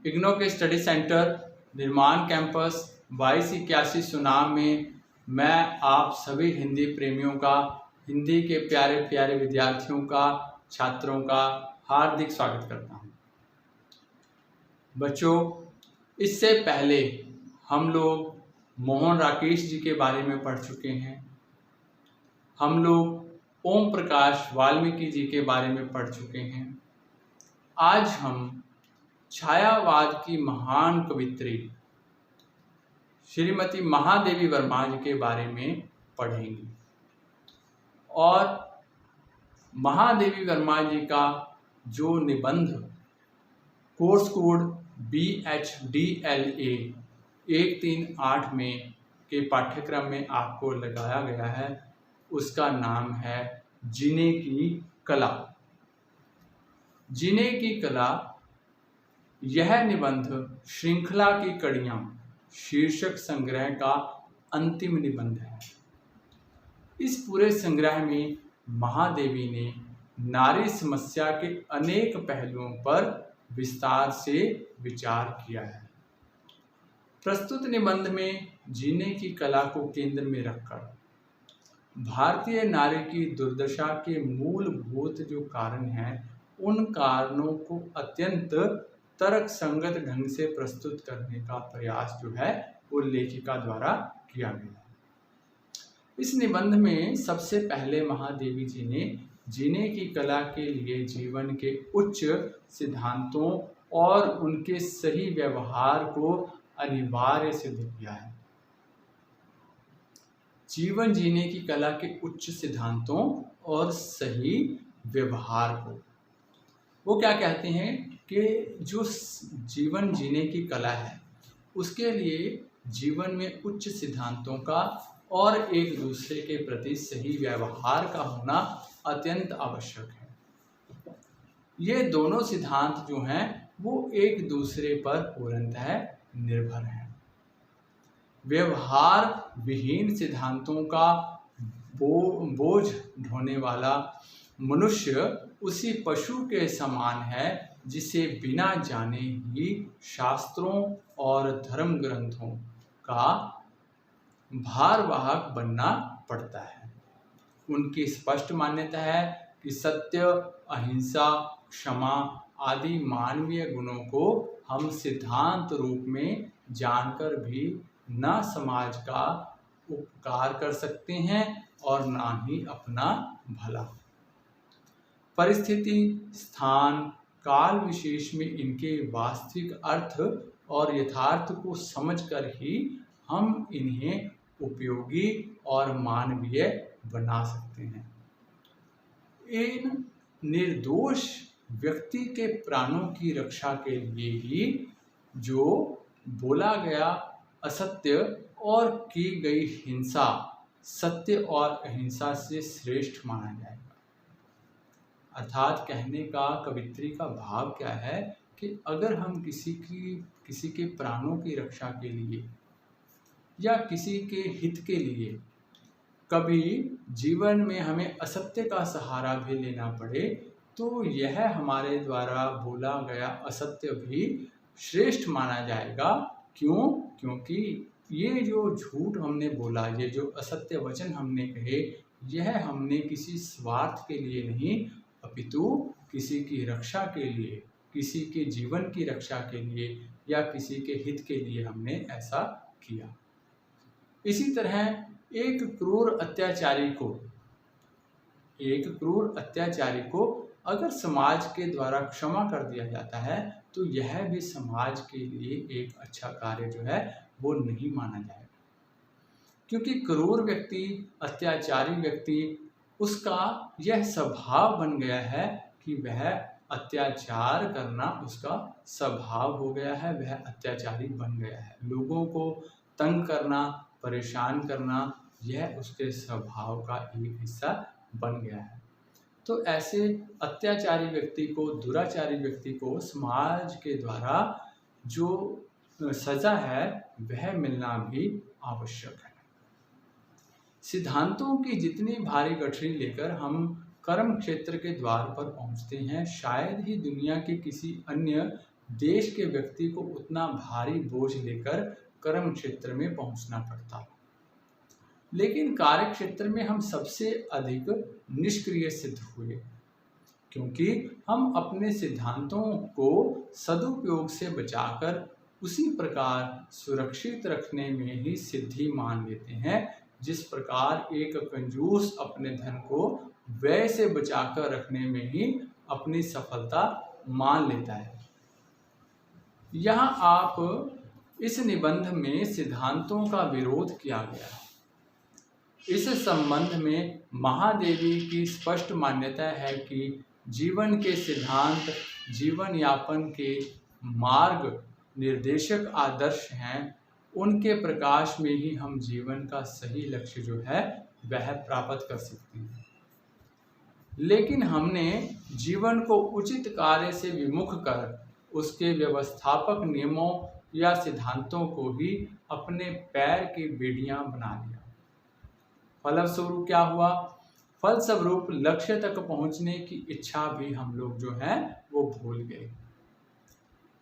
इग्नो के study centre निर्माण campus 2281 Sunam में मैं आप सभी हिंदी प्रेमियों का, हिंदी के प्यारे प्यारे विद्यार्थियों का, छात्रों का हार्दिक स्वागत करता हूं। बच्चों, इससे पहले हम लोग मोहन राकेश जी के बारे में पढ़ चुके हैं। हम लोग ओम प्रकाश वाल्मीकि जी के बारे में पढ़ चुके हैं। आज हम छायावाद की महान कवित्री श्रीमती महादेवी वर्मा जी के बारे में पढ़ेंगे। और महादेवी वर्मा जी का जो निबंध कोर्स कोड BHDLA 138 में के पाठ्यक्रम में आपको लगाया गया है, उसका नाम है जीने की कला। जीने की कला यह निबंध श्रृंखला की कड़ियां शीर्षक संग्रह का अंतिम निबंध है। इस पूरे संग्रह में महादेवी ने नारी समस्या के अनेक पहलुओं पर विस्तार से विचार किया है। प्रस्तुत निबंध में जीने की कला को केंद्र में रखकर भारतीय नारी की दुर्दशा के मूलभूत जो कारण हैं, उन कारणों को अत्यंत तर्क संगत ढंग से प्रस्तुत करने का प्रयास जो है वो लेखिका द्वारा किया गया है। इस निबंध में सबसे पहले महादेवी जी ने जीने की कला के लिए जीवन के उच्च सिद्धांतों और उनके सही व्यवहार को अनिवार्य सिद्ध किया है। जीवन जीने की कला के उच्च सिद्धांतों और सही व्यवहार को वो क्या कहते हैं कि जो जीवन जीने की कला है, उसके लिए जीवन में उच्च सिद्धांतों का और एक दूसरे के प्रति सही व्यवहार का होना अत्यंत आवश्यक है। ये दोनों सिद्धांत जो हैं वो एक दूसरे पर पूर्णतः निर्भर हैं। व्यवहार विहीन सिद्धांतों का बोझ ढोने वाला मनुष्य उसी पशु के समान है जिसे बिना जाने ही शास्त्रों और धर्म ग्रंथों का भारवाहक बनना पड़ता है। उनकी स्पष्ट मान्यता है कि सत्य, अहिंसा, क्षमा आदि मानवीय गुणों को हम सिद्धांत रूप में जानकर भी न समाज का उपकार कर सकते हैं और ना ही अपना भला। परिस्थिति, स्थान, काल विशेष में इनके वास्तविक अर्थ और यथार्थ को समझकर ही हम इन्हें उपयोगी और मानवीय बना सकते हैं। इन निर्दोष व्यक्ति के प्राणों की रक्षा के लिए ही जो बोला गया असत्य और की गई हिंसा सत्य और अहिंसा से श्रेष्ठ माना जाएगा। अर्थात कहने का कवित्री का भाव क्या है कि अगर हम किसी के प्राणों की रक्षा के लिए या किसी के हित के लिए कभी जीवन में हमें असत्य का सहारा भी लेना पड़े, तो यह हमारे द्वारा बोला गया असत्य भी श्रेष्ठ माना जाएगा। क्यों? क्योंकि ये जो झूठ हमने बोला, ये जो असत्य वचन हमने कहे, यह हमने किसी स्वार्थ के लिए नहीं अपितु किसी की रक्षा के लिए, किसी के जीवन की रक्षा के लिए या किसी के हित के लिए हमने ऐसा किया। इसी तरह एक क्रूर अत्याचारी को अगर समाज के द्वारा क्षमा कर दिया जाता है, तो यह भी समाज के लिए एक अच्छा कार्य जो है वो नहीं माना जाएगा। क्योंकि क्रूर व्यक्ति, अत्याचारी व्यक्ति, उसका यह स्वभाव बन गया है कि वह अत्याचार करना उसका स्वभाव हो गया है, वह अत्याचारी बन गया है। लोगों को तंग करना, परेशान करना, यह उसके स्वभाव का एक हिस्सा बन गया है। तो ऐसे अत्याचारी व्यक्ति को, दुराचारी व्यक्ति को समाज के द्वारा जो सजा है वह मिलना भी आवश्यक है। सिद्धांतों की जितनी भारी गठरी लेकर हम कर्म क्षेत्र के द्वार पर पहुंचते हैं, शायद ही दुनिया के किसी अन्य देश के व्यक्ति को उतना भारी बोझ लेकर कर्म क्षेत्र में पहुंचना पड़ता। लेकिन कार्य क्षेत्र में हम सबसे अधिक निष्क्रिय सिद्ध हुए, क्योंकि हम अपने सिद्धांतों को सदुपयोग से बचाकर उसी प्रकार सुरक्षित रखने में ही सिद्धि मान लेते हैं जिस प्रकार एक कंजूस अपने धन को व्यय से बचाकर रखने में ही अपनी सफलता मान लेता है। यहाँ आप इस निबंध में सिद्धांतों का विरोध किया गया है। इस संबंध में महादेवी की स्पष्ट मान्यता है कि जीवन के सिद्धांत जीवन यापन के मार्ग निर्देशक आदर्श हैं। उनके प्रकाश में ही हम जीवन का सही लक्ष्य जो है वह प्राप्त कर सकते हैं। लेकिन हमने जीवन को उचित कार्य से विमुख कर उसके व्यवस्थापक नियमों या सिद्धांतों को ही अपने पैर की बेड़ियां बना लिया। फलस्वरूप क्या हुआ? फलस्वरूप लक्ष्य तक पहुंचने की इच्छा भी हम लोग जो है वो भूल गए।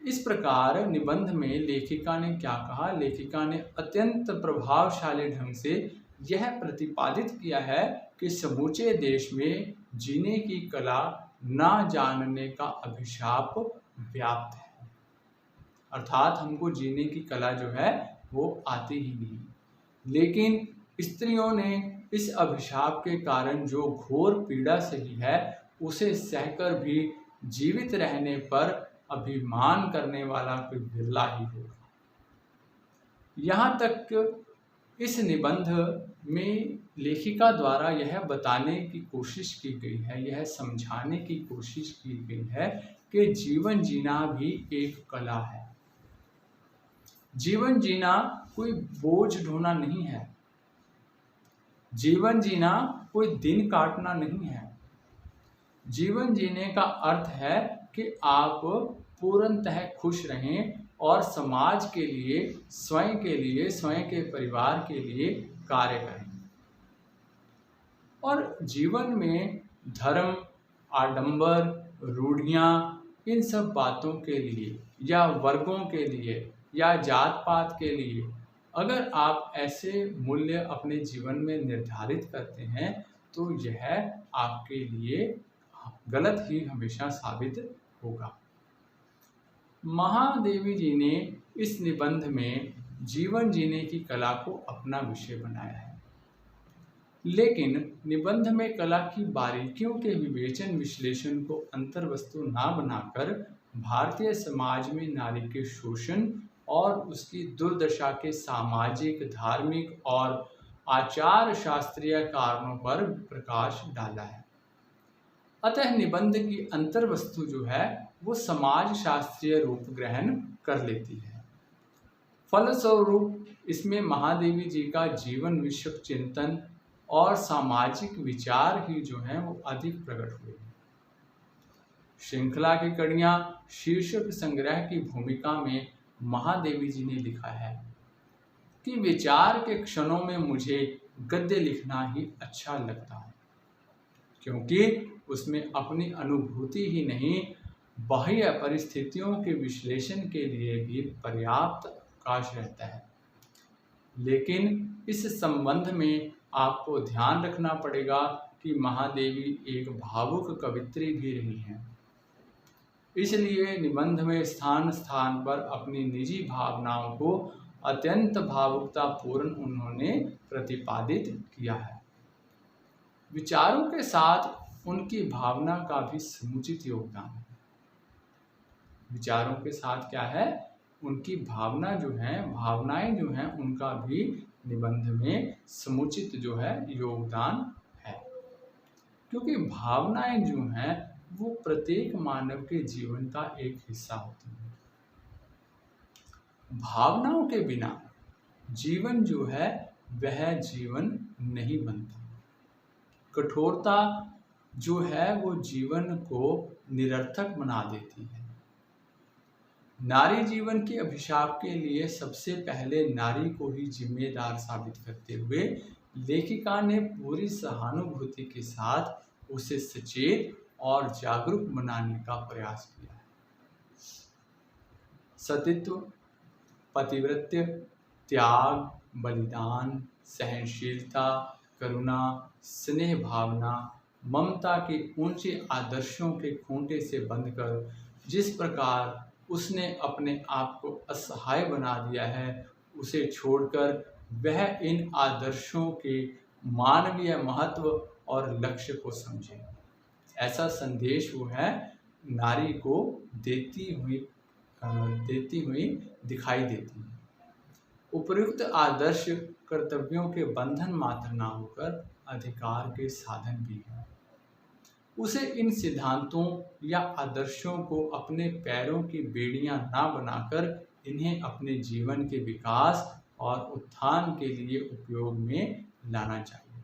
इस प्रकार निबंध में लेखिका ने क्या कहा? लेखिका ने अत्यंत प्रभावशाली ढंग से यह प्रतिपादित किया है कि समूचे देश में जीने की कला ना जानने का अभिशाप व्याप्त है। अर्थात हमको जीने की कला जो है वो आती ही नहीं। लेकिन स्त्रियों ने इस अभिशाप के कारण जो घोर पीड़ा सही है उसे सहकर भी जीवित रहने पर अभिमान करने वाला कोई बिरला ही होगा। यहाँ तक इस निबंध में लेखिका द्वारा यह बताने की कोशिश की गई है, यह समझाने की कोशिश की गई है कि जीवन जीना भी एक कला है। जीवन जीना कोई बोझ ढोना नहीं है। जीवन जीना कोई दिन काटना नहीं है। जीवन जीने का अर्थ है कि आप पूर्णतः खुश रहें और समाज के लिए, स्वयं के परिवार के लिए कार्य करें। और जीवन में धर्म, आडंबर, रूढ़ियाँ, इन सब बातों के लिए या वर्गों के लिए या जात पात के लिए अगर आप ऐसे मूल्य अपने जीवन में निर्धारित करते हैं तो यह आपके लिए गलत ही हमेशा साबित होगा। महादेवी जी ने इस निबंध में जीवन जीने की कला को अपना विषय बनाया है। लेकिन निबंध में कला की बारीकियों के विवेचन विश्लेषण को अंतर्वस्तु ना बनाकर भारतीय समाज में नारी के शोषण और उसकी दुर्दशा के सामाजिक, धार्मिक और आचार शास्त्रीय कारणों पर प्रकाश डाला है। अतः निबंध की अंतर्वस्तु जो है वो समाज शास्त्रीय रूप ग्रहण कर लेती है। फलस्वरूप इसमें महादेवी जी का जीवन विषयक चिंतन और सामाजिक विचार ही जो हैं वो अधिक प्रकट हुए। श्रृंखला की कड़ियाँ शीर्षक संग्रह की भूमिका में महादेवी जी ने लिखा है कि विचार के क्षणों में मुझे गद्य लिखना ही अच्छा लगता है, क्योंकि उसमें अपनी अनुभूति ही नहीं बाह्य परिस्थितियों के विश्लेषण के लिए भी पर्याप्त अवकाश रहता है। लेकिन इस संबंध में आपको ध्यान रखना पड़ेगा कि महादेवी एक भावुक कवित्री भी रही हैं। इसलिए निबंध में स्थान स्थान पर अपनी निजी भावनाओं को अत्यंत भावुकतापूर्ण उन्होंने प्रतिपादित किया है। विचारों के साथ उनकी भावना का भी समुचित योगदान है। विचारों के साथ क्या है? उनकी भावना जो है, भावनाएं जो हैं, उनका भी निबंध में समुचित जो है योगदान है। क्योंकि भावनाएं जो हैं वो प्रत्येक मानव के जीवन का एक हिस्सा होती है। भावनाओं के बिना जीवन जो है वह जीवन नहीं बनता। कठोरता जो है वो जीवन को निरर्थक बना देती है। नारी जीवन के अभिशाप के लिए सबसे पहले नारी को ही जिम्मेदार साबित करते हुए लेखिका ने पूरी सहानुभूति के साथ उसे सचेत और जागरूक बनाने का प्रयास किया है। सतीत्व, पतिव्रत्य, त्याग, बलिदान, सहनशीलता, करुणा, स्नेह भावना, ममता के ऊंचे आदर्शों के खूंटे से बंधकर जिस प्रकार उसने अपने आप को असहाय बना दिया है, उसे छोड़कर वह इन आदर्शों के मानवीय महत्व और लक्ष्य को समझे। ऐसा संदेश वो है नारी को देती हुई दिखाई देती है। उपयुक्त आदर्श कर्तव्यों के बंधन मात्र ना होकर अधिकार के साधन भी हैं। उसे इन सिद्धांतों या आदर्शों को अपने पैरों की बेड़ियां ना बनाकर इन्हें अपने जीवन के विकास और उत्थान के लिए उपयोग में लाना चाहिए।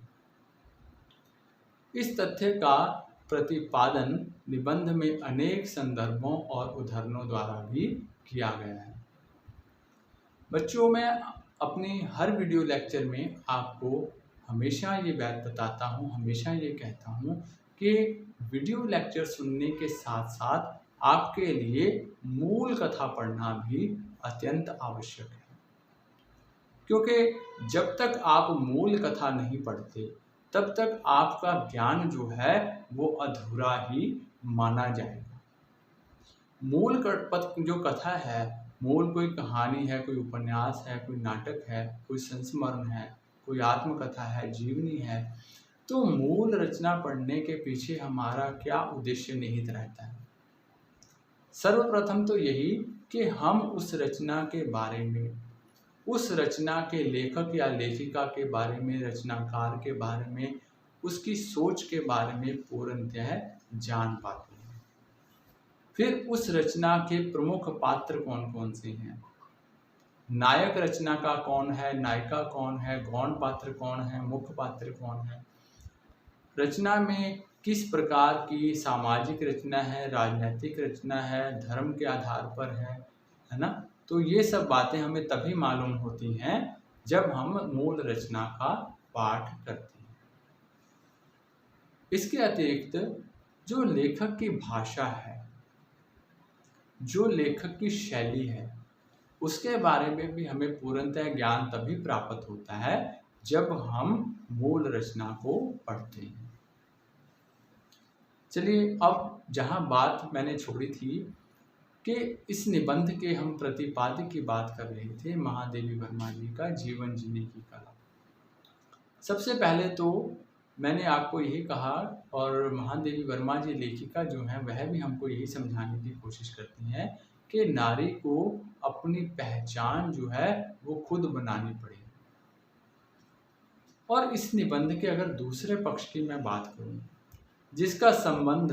इस तथ्य का प्रतिपादन निबंध में अनेक संदर्भों और उदाहरणों द्वारा भी किया गया है। बच्चों, मैं अपनी हर वीडियो लेक्चर में आपको हमेशा ये बात बताता हूँ, हमेशा ये कहता हूँ कि वीडियो लेक्चर सुनने के साथ साथ आपके लिए मूल कथा पढ़ना भी अत्यंत आवश्यक है। क्योंकि जब तक आप मूल कथा नहीं पढ़ते तब तक आपका ज्ञान जो है वो अधूरा ही माना जाएगा। मूल जो कथा है, मूल कोई कहानी है, कोई उपन्यास है, कोई नाटक है, कोई संस्मरण है, कोई आत्मकथा है, जीवनी है, तो मूल रचना पढ़ने के पीछे हमारा क्या उद्देश्य निहित रहता है? सर्वप्रथम तो यही कि हम उस रचना के बारे में, उस रचना के लेखक या लेखिका के बारे में, रचनाकार के बारे में, उसकी सोच के बारे में पूर्णतः जान पाते हैं। फिर उस रचना के प्रमुख पात्र कौन कौन से हैं, नायक रचना का कौन है, नायिका कौन है, गौण पात्र कौन है, मुख्य पात्र कौन है, रचना में किस प्रकार की सामाजिक रचना है, राजनैतिक रचना है, धर्म के आधार पर है ना। तो ये सब बातें हमें तभी मालूम होती हैं जब हम मूल रचना का पाठ करते हैं। इसके अतिरिक्त जो लेखक की भाषा है, जो लेखक की शैली है, उसके बारे में भी हमें पूर्णतः ज्ञान तभी प्राप्त होता है जब हम मूल रचना को पढ़ते हैं। चलिए, अब जहाँ बात मैंने छोड़ी थी कि इस निबंध के हम प्रतिपाद्य की बात कर रहे थे, महादेवी वर्मा जी का जीवन जीने की कला। सबसे पहले तो मैंने आपको यही कहा, और महादेवी वर्मा जी लेखिका जो हैं वह भी हमको यही समझाने की कोशिश करती हैं कि नारी को अपनी पहचान जो है वो खुद बनानी पड़ेगी। और इस निबंध के अगर दूसरे पक्ष की मैं बात करूं, जिसका संबंध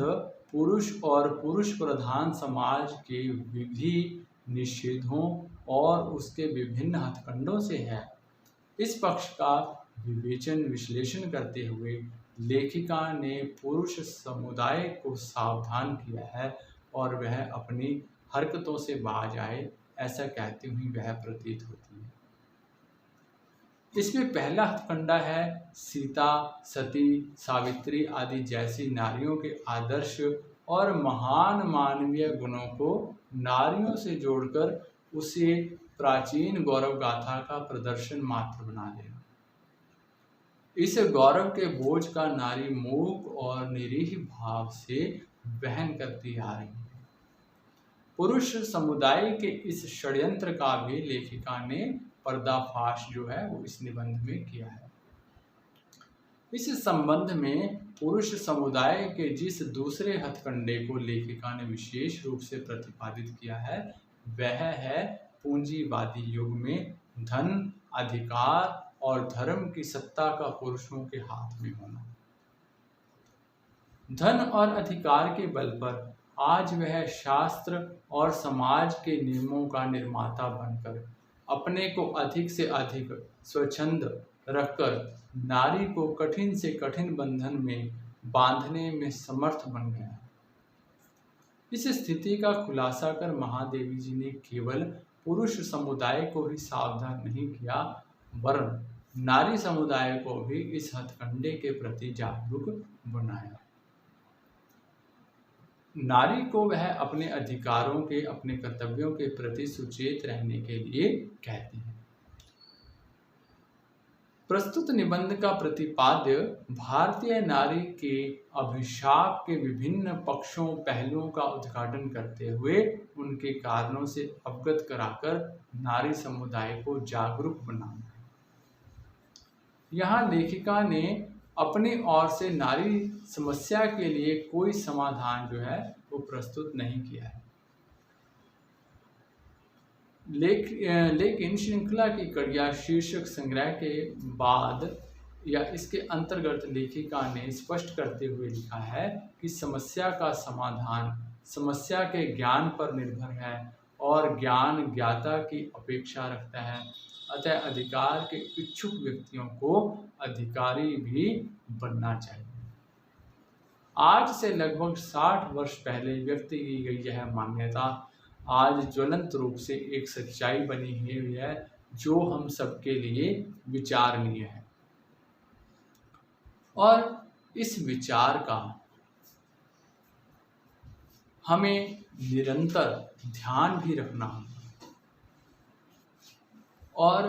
पुरुष और पुरुष प्रधान समाज के विधि निषेधों और उसके विभिन्न हथकंडों से है, इस पक्ष का विवेचन विश्लेषण करते हुए लेखिका ने पुरुष समुदाय को सावधान किया है और वह अपनी हरकतों से बाज आए, ऐसा कहती हुई वह प्रतीत होती है। इसमें पहला हथकंडा है सीता, सती, सावित्री आदि जैसी नारियों के आदर्श और महान मानवीय गुणों को नारियों से जोड़कर उसे प्राचीन गौरव गाथा का प्रदर्शन मात्र बना देना। इस गौरव के बोझ का नारी मूक और निरीह भाव से वहन करती आ रही है। पुरुष समुदाय के इस षड्यंत्र का भी लेखिका ने पर्दाफाश जो है वो इस निबंध में किया है। इस संबंध में पुरुष समुदाय के जिस दूसरे हथकंडे को लेखिका ने विशेष रूप से प्रतिपादित किया है वह है पूंजीवादी युग में धन, अधिकार और धर्म की सत्ता का पुरुषों के हाथ में होना। धन और अधिकार के बल पर आज वह शास्त्र और समाज के नियमों का निर्माता बनकर अपने को अधिक से अधिक स्वच्छंद रखकर नारी को कठिन से कठिन बंधन में बांधने में समर्थ बन गया। इस स्थिति का खुलासा कर महादेवी जी ने केवल पुरुष समुदाय को ही सावधान नहीं किया, वरन नारी समुदाय को भी इस हथकंडे के प्रति जागरूक बनाया। नारी को वह अपने अधिकारों के, अपने कर्तव्यों के प्रति सुचेत रहने के लिए कहते हैं। प्रस्तुत निबंध का प्रतिपाद्य भारतीय नारी के अभिशाप के विभिन्न पक्षों, पहलुओं का उद्घाटन करते हुए उनके कारणों से अवगत कराकर नारी समुदाय को जागरूक बनाना है। यहाँ लेखिका ने अपनी ओर से नारी समस्या के लिए कोई समाधान जो है वो प्रस्तुत नहीं किया है, लेकिन श्रृंखला की कड़ियाँ शीर्षक संग्रह के बाद या इसके अंतर्गत लेखिका ने स्पष्ट करते हुए लिखा है कि समस्या का समाधान समस्या के ज्ञान पर निर्भर है और ज्ञान ज्ञाता की अपेक्षा रखता है। अतः अधिकार के इच्छुक व्यक्तियों को अधिकारी भी बनना चाहिए। आज से लगभग 60 वर्ष पहले व्यक्त की गई यह मान्यता आज ज्वलंत रूप से एक सच्चाई बनी हुई है जो हम सबके लिए विचारणीय है, और इस विचार का हमें निरंतर ध्यान भी रखना होगा। और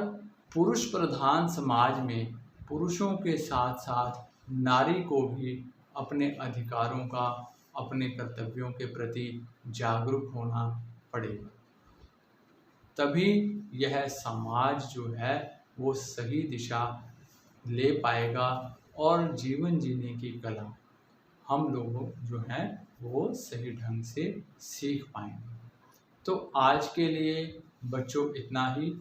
पुरुष प्रधान समाज में पुरुषों के साथ साथ नारी को भी अपने अधिकारों का, अपने कर्तव्यों के प्रति जागरूक होना पड़ेगा। तभी यह समाज जो है वो सही दिशा ले पाएगा और जीवन जीने की कला हम लोग जो हैं वो सही ढंग से सीख पाएंगे। तो आज के लिए बच्चों इतना ही।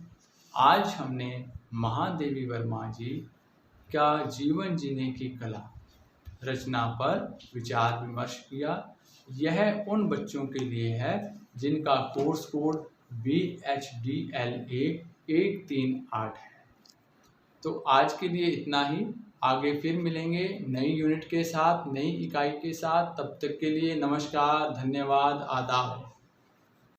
आज हमने महादेवी वर्मा जी का जीवन जीने की कला रचना पर विचार विमर्श किया। यह उन बच्चों के लिए है जिनका कोर्स कोड BHDLA 138 है। तो आज के लिए इतना ही। आगे फिर मिलेंगे नई यूनिट के साथ, नई इकाई के साथ। तब तक के लिए नमस्कार, धन्यवाद, आदाब।